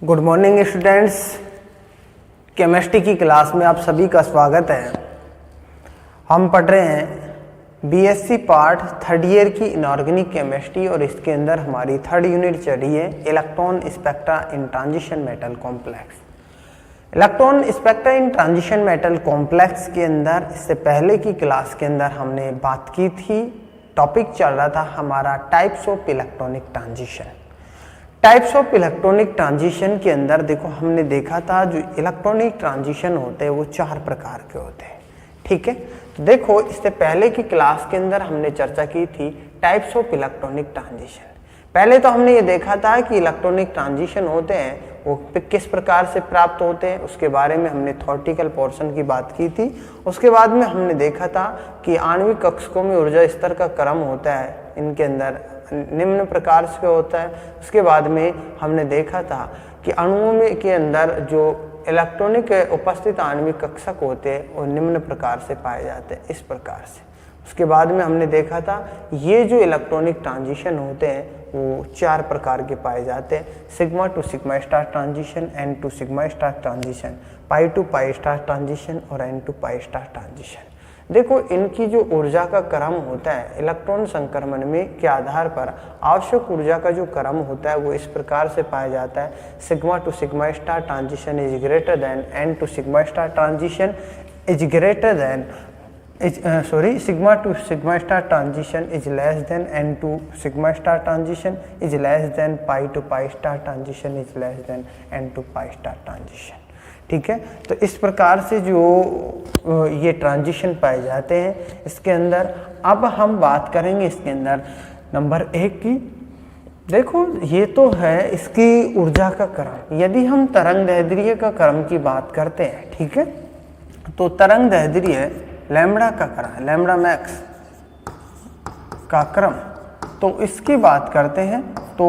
Good morning students. Chemistry की class में आप सभी का स्वागत है। हम पढ़ रहे हैं बीएससी पार्ट थर्ड ईयर की इनऑर्गेनिक केमिस्ट्री और इसके अंदर हमारी थर्ड यूनिट चल रही है इलेक्ट्रॉन स्पेक्ट्रा इन transition metal complex. Electron spectra इन ट्रांजिशन मेटल कॉम्प्लेक्स के अंदर इससे पहले की क्लास के अंदर हमने बात की थी, टॉपिक चल रहा था हमारा types of electronic transition. Types of electronic transition के अंदर देखो हमने देखा था जो इलेक्ट्रॉनिक ट्रांजिशन होते हैं वो चार प्रकार के होते हैं। ठीक है, तो देखो इससे पहले की क्लास के अंदर हमने चर्चा की थी टाइप्स ऑफ इलेक्ट्रॉनिक ट्रांजिशन। पहले तो हमने ये देखा था कि इलेक्ट्रॉनिक ट्रांजिशन होते हैं वो किस प्रकार से प्राप्त होते हैं, उसके बारे में हमने थ्योरेटिकल पोर्शन की बात की थी। उसके बाद में हमने देखा था कि आणविक कक्षकों में ऊर्जा स्तर का क्रम होता है, इनके अंदर निम्न प्रकार से होता है। उसके बाद में हमने देखा था कि अणुओं में के अंदर जो इलेक्ट्रॉनिक उपस्थित आणविक कक्षक होते हैं वो निम्न प्रकार से पाए जाते हैं, इस प्रकार से। उसके बाद में हमने देखा था ये जो इलेक्ट्रॉनिक ट्रांजिशन होते हैं वो चार प्रकार के पाए जाते हैं, sigma to sigma star transition, n to sigma star transition, pi to pi star transition और n to pi star transition. देखो इनकी जो ऊर्जा का क्रम होता है इलेक्ट्रॉन संक्रमण में के आधार पर आवश्यक ऊर्जा का जो क्रम होता है वो इस प्रकार से पाया जाता है, sigma to sigma star transition is greater than N to sigma star transition is greater than sigma to sigma star transition is less than n to sigma star transition is less than pi to pi star transition is less than n to pi star transition। ठीक है, तो इस प्रकार से जो ये transition पाए जाते हैं इसके अंदर। अब हम बात करेंगे इसके अंदर नंबर एक की। देखो ये तो है इसकी ऊर्जा का क्रम। यदि हम तरंग दैर्ध्य का क्रम की बात करते हैं, ठीक है, तो तरंग दैर्ध्य लैम्ब्डा का क्रम, लैम्ब्डा मैक्स का क्रम, तो इसकी बात करते हैं तो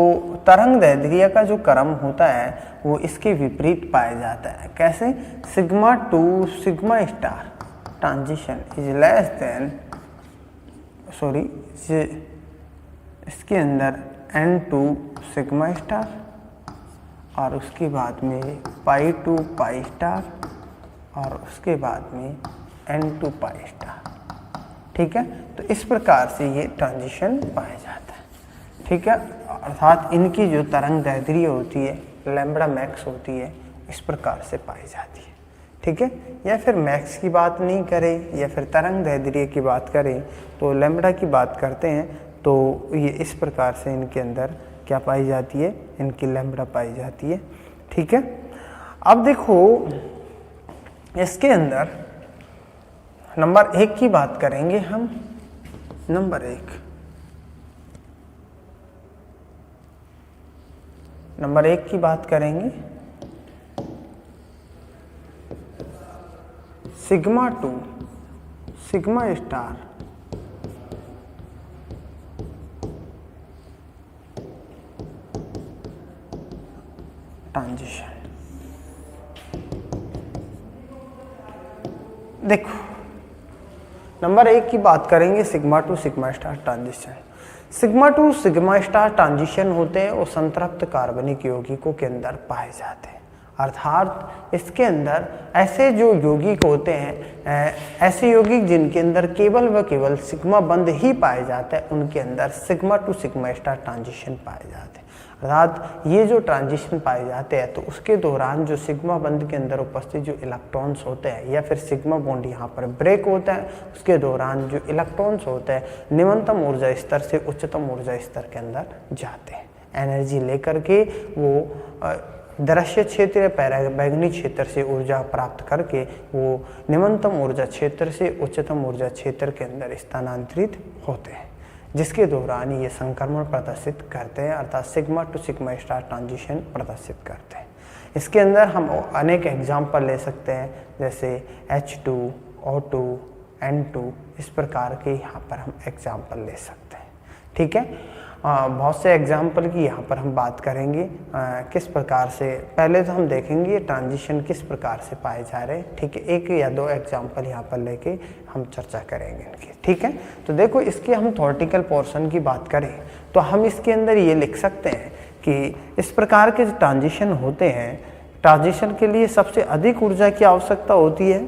तरंग दैर्ध्य का जो क्रम होता है वो इसके विपरीत पाया जाता है। कैसे? Sigma to sigma star transition is less than इसके अंदर एन टू सिग्मा स्टार और उसके बाद में पाई टू पाई स्टार और उसके बाद में एन टू पाई स्टार। ठीक है, तो इस प्रकार से ये ट्रांजिशन पाया जाता है। ठीक है, अर्थात इनकी जो तरंग दैर्ध्य होती है लैम्ब्डा मैक्स होती है, इस प्रकार से पाई जाती है। ठीक है, या फिर मैक्स की बात नहीं करें या फिर तरंग दैर्ध्य की बात करें तो लैम्ब्डा की बात करते हैं तो ये इस प्रकार से इनके अंदर क्या पाई जाती है, इनकी लैम्ब्डा पाई जाती है। ठीक है, अब देखो इसके अंदर नंबर एक की बात करेंगे हम। नंबर एक की बात करेंगे sigma to sigma star transition. देखो नंबर एक की बात करेंगे sigma to sigma star transition. Sigma to sigma star transition होते हैं वो संतृप्त कार्बनिक यौगिकों के अंदर पाए जाते हैं। अर्थात इसके अंदर ऐसे जो यौगिक होते हैं, ऐसे यौगिक जिनके अंदर केवल व केवल सिग्मा बंध ही पाए जाते हैं, उनके अंदर sigma to sigma star transition पाए जाते हैं। अर्थात ये जो ट्रांजिशन पाए जाते हैं तो उसके दौरान जो सिग्मा बंध के अंदर उपस्थित जो इलेक्ट्रॉन्स होते हैं या फिर सिग्मा बॉन्ड यहाँ पर ब्रेक होता है, उसके दौरान जो इलेक्ट्रॉन्स होते हैं निम्नतम ऊर्जा स्तर से उच्चतम ऊर्जा स्तर के अंदर जाते हैं। एनर्जी लेकर के वो दृश्य क्षेत्र या पैराबैंगनी क्षेत्र से ऊर्जा प्राप्त करके वो निम्नतम ऊर्जा क्षेत्र से उच्चतम ऊर्जा क्षेत्र के अंदर स्थानांतरित होते हैं, जिसके दौरान ये संक्रमण प्रदर्शित करते हैं, अर्थात sigma to sigma star transition प्रदर्शित करते हैं। इसके अंदर हम अनेक एग्जाम्पल ले सकते हैं, जैसे H2, O2, N2, इस प्रकार के यहाँ पर हम एग्जाम्पल ले सकते हैं। ठीक है, बहुत से एग्जाम्पल की यहाँ पर हम बात करेंगे किस प्रकार से। पहले तो हम देखेंगे ट्रांजिशन किस प्रकार से पाए जा रहे हैं। ठीक है, एक या दो एग्जाम्पल यहाँ पर लेके हम चर्चा करेंगे इनकी। ठीक है, तो देखो इसके हम थ्योरेटिकल पोर्शन की बात करें तो हम इसके अंदर ये लिख सकते हैं कि इस प्रकार के जो ट्रांजिशन होते हैं, ट्रांजिशन के लिए सबसे अधिक ऊर्जा की आवश्यकता होती है,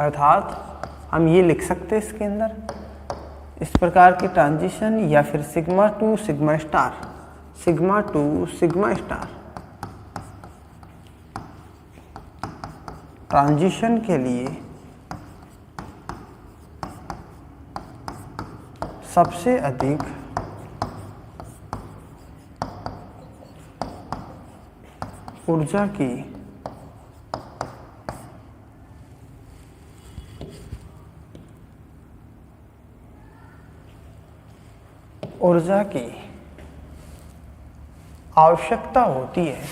अर्थात हम ये लिख सकते हैं इसके अंदर इस प्रकार की ट्रांजिशन, या फिर sigma to sigma star, sigma to sigma star transition के लिए सबसे अधिक ऊर्जा की आवश्यकता होती है।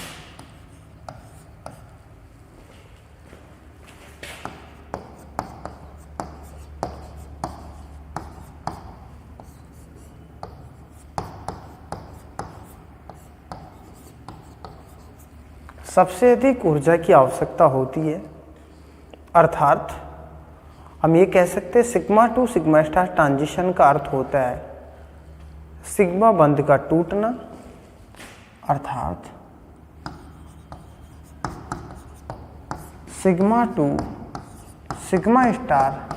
सबसे अधिक ऊर्जा की आवश्यकता होती है, अर्थात हम ये कह सकते हैं sigma to sigma star transition का अर्थ होता है सिग्मा बंध का टूटना, अर्थात sigma to sigma star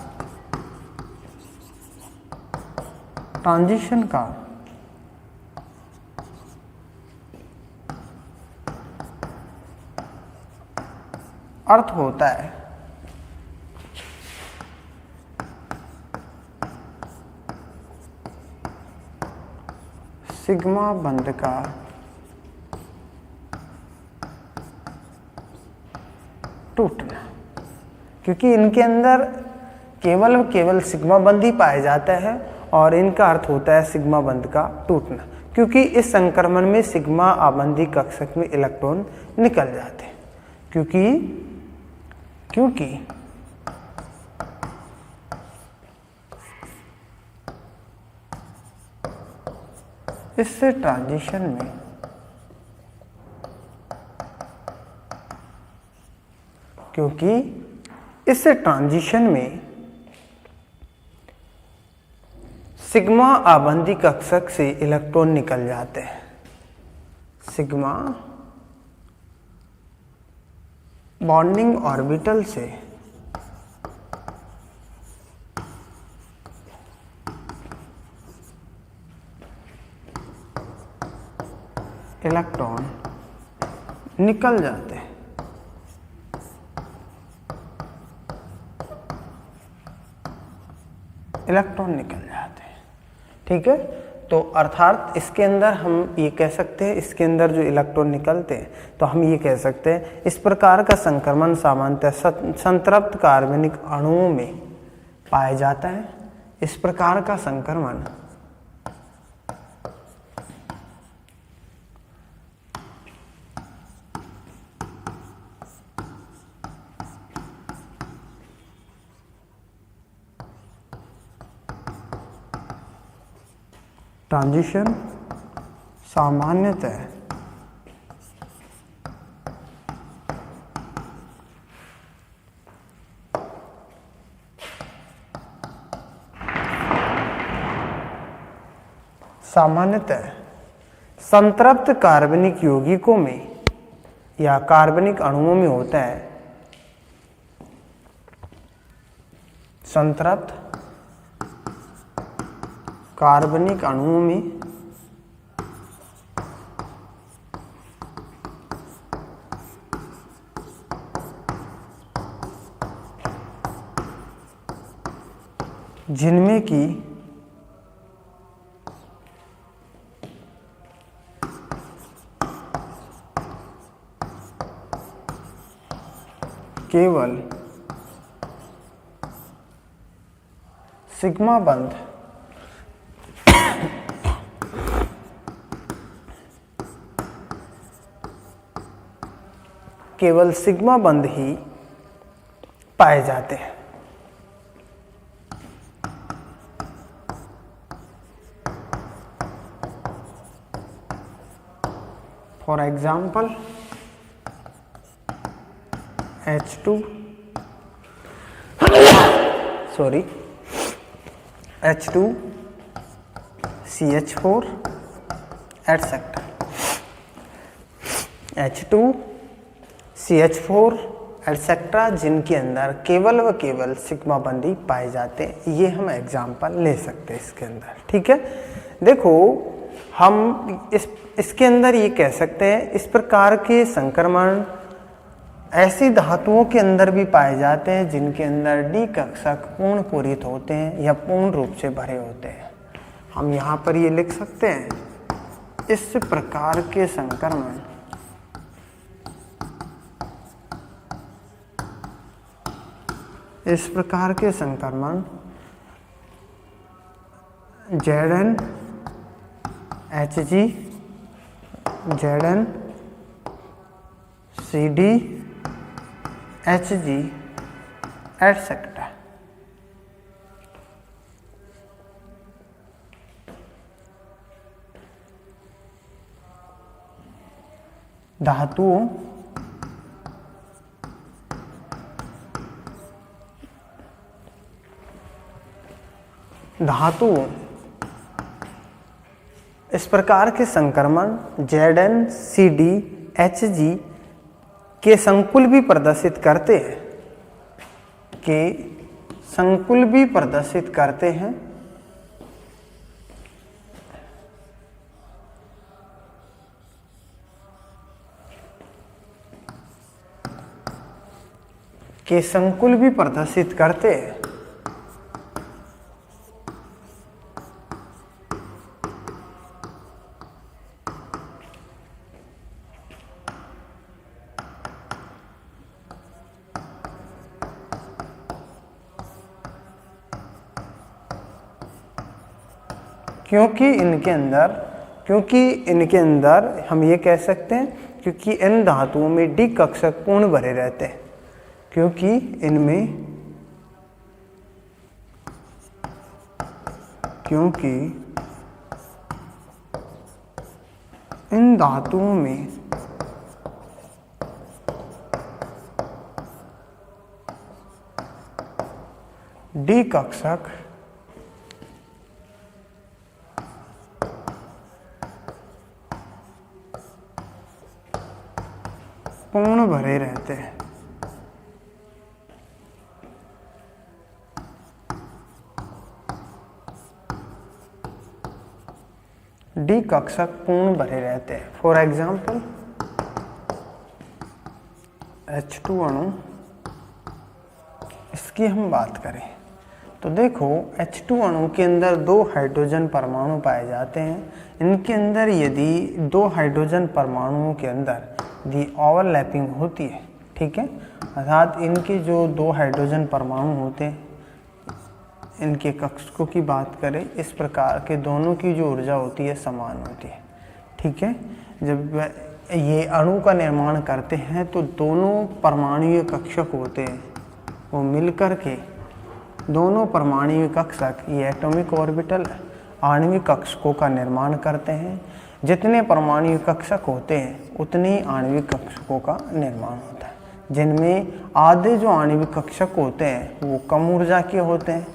transition का अर्थ होता है सिग्मा बंध का टूटना, क्योंकि इनके अंदर केवल सिग्मा बंध ही पाया जाता है और इनका अर्थ होता है सिग्मा बंध का टूटना, क्योंकि इस संक्रमण में सिग्मा आबंधी कक्षक में इलेक्ट्रॉन निकल जाते हैं, क्योंकि इससे ट्रांजिशन में सिग्मा आबंधी कक्षक से इलेक्ट्रॉन निकल जाते हैं, सिग्मा बॉन्डिंग ऑर्बिटल से इलेक्ट्रॉन निकल जाते हैं। ठीक है, तो अर्थात इसके अंदर हम ये कह सकते हैं, इसके अंदर जो इलेक्ट्रॉन निकलते हैं तो हम ये कह सकते हैं इस प्रकार का संक्रमण सामान्यतः संतृप्त कार्बनिक अणुओं में पाया जाता है। इस प्रकार का संक्रमण ट्रांजिशन सामान्यतः संतृप्त कार्बनिक यौगिकों में या कार्बनिक अणुओं में होता है। संतृप्त कार्बनिक अणुओं में जिनमें की केवल सिग्मा बंध ही पाए जाते हैं। For example H2CH4 etcetera. H2 CH4 etcetera, जिनके अंदर केवल व केवल सिग्मा बंदी पाए जाते हैं। ये हम एग्जाम्पल ले सकते हैं इसके अंदर। ठीक है, देखो हम इसके अंदर ये कह सकते हैं इस प्रकार के संक्रमण ऐसी धातुओं के अंदर भी पाए जाते हैं जिनके अंदर डी कक्षक पूर्ण पूरित होते हैं या पूर्ण रूप से भरे होते हैं। हम यहाँ पर ये लिख सकते हैं इस प्रकार के संक्रमण Zn Hg Zn Cd Hg etcetera. धातुओं इस प्रकार के संक्रमण Zn Cd Hg के संकुल भी प्रदर्शित करते हैं क्योंकि इनके अंदर हम ये कह सकते हैं क्योंकि इन धातुओं में डी कक्षक पूर्ण भरे रहते हैं, क्योंकि इन धातुओं में डी कक्षक पूर्ण भरे रहते हैं। डी कक्षक पूर्ण भरे रहते हैं। फॉर एग्जाम्पल H2 अणु, इसकी हम बात करें तो देखो H2 अणु के अंदर 2 हाइड्रोजन परमाणु पाए जाते हैं। इनके अंदर यदि 2 हाइड्रोजन परमाणुओं के अंदर दी ओवरलैपिंग होती है, ठीक है, अर्थात इनके जो 2 हाइड्रोजन परमाणु होते हैं इनके कक्षकों की बात करें, इस प्रकार के दोनों की जो ऊर्जा होती है समान होती है। ठीक है, जब ये अणु का निर्माण करते हैं तो दोनों परमाणुीय कक्षक होते हैं वो मिलकर के दोनों परमाणुीय कक्षक ये एटॉमिक ऑर्बिटल आणविक कक्षकों का निर्माण करते हैं। जितने परमाणु कक्षक होते हैं उतने ही आणविक कक्षकों का निर्माण होता है, जिनमें आधे जो आणविक कक्षक होते हैं वो कम ऊर्जा के होते हैं।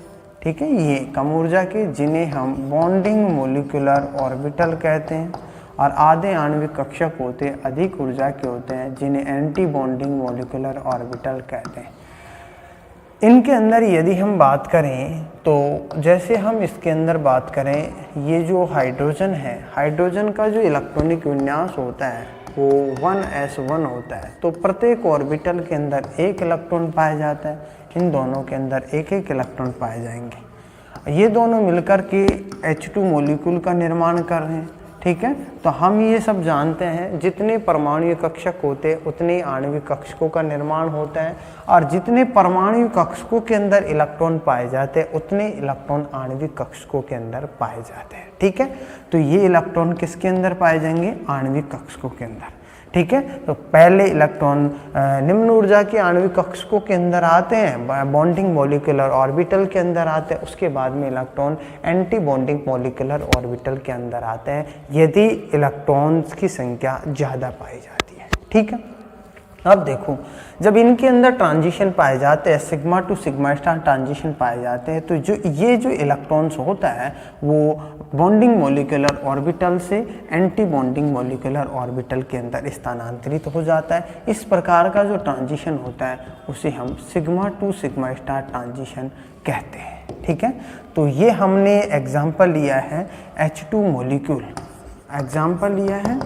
ठीक है, ये कम ऊर्जा के जिन्हें हम बॉन्डिंग मॉलिक्यूलर ऑर्बिटल कहते हैं, और आधे आणविक कक्षक होते हैं अधिक ऊर्जा के होते हैं जिन्हें एंटी बॉन्डिंग मॉलिक्यूलर ऑर्बिटल कहते हैं। इनके अंदर यदि हम बात करें तो जैसे हम इसके अंदर बात करें, ये जो हाइड्रोजन है, हाइड्रोजन का जो इलेक्ट्रॉनिक विन्यास होता है वो 1s1 होता है। तो प्रत्येक ऑर्बिटल के अंदर 1 इलेक्ट्रॉन पाया जाता है, इन दोनों के अंदर 1-1 इलेक्ट्रॉन पाए जाएंगे। ये दोनों मिलकर के H2 मॉलिक्यूल का निर्माण कर रहे हैं। ठीक है, तो हम ये सब जानते हैं जितने परमाणु कक्षक होते हैं उतने आणविक कक्षकों का निर्माण होता है, और जितने परमाणु कक्षकों के अंदर इलेक्ट्रॉन पाए जाते हैं उतने इलेक्ट्रॉन आणविक कक्षकों के अंदर पाए जाते हैं। ठीक है, तो ये इलेक्ट्रॉन किसके अंदर पाए जाएंगे? आणविक कक्षकों के अंदर। ठीक है, तो पहले इलेक्ट्रॉन निम्न ऊर्जा के आणविक कक्षकों के अंदर आते हैं, बॉन्डिंग मॉलिक्यूलर ऑर्बिटल के अंदर आते हैं, उसके बाद में electron anti bonding molecular orbital के अंदर आते हैं यदि इलेक्ट्रॉन्स की संख्या ज़्यादा पाई जाती है। ठीक है, अब देखो, जब इनके अंदर ट्रांजिशन पाए जाते हैं, sigma to sigma star transition पाए जाते हैं, तो जो इलेक्ट्रॉन्स होता है वो बॉन्डिंग मॉलिक्यूलर ऑर्बिटल से एंटी बॉन्डिंग मॉलिक्यूलर ऑर्बिटल के अंदर स्थानांतरित हो जाता है। इस प्रकार का जो ट्रांजिशन होता है उसे हम sigma to sigma star transition कहते हैं। ठीक है, तो ये हमने एग्जाम्पल लिया है H2 मॉलिक्यूल, एग्जाम्पल लिया है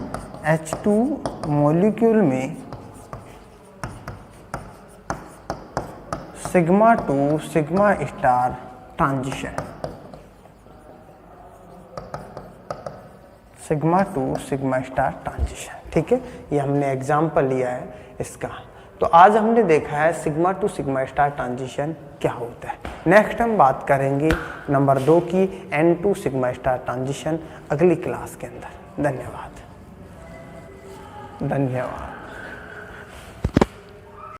H2 मॉलिक्यूल में sigma to sigma star transition, sigma to sigma star transition. ठीक है, ये हमने एग्जाम्पल लिया है इसका। तो आज हमने देखा है sigma to sigma star transition क्या होता है। नेक्स्ट हम बात करेंगे नंबर 2 की N2 सिग्मा स्टार ट्रांजिशन अगली क्लास के अंदर। धन्यवाद।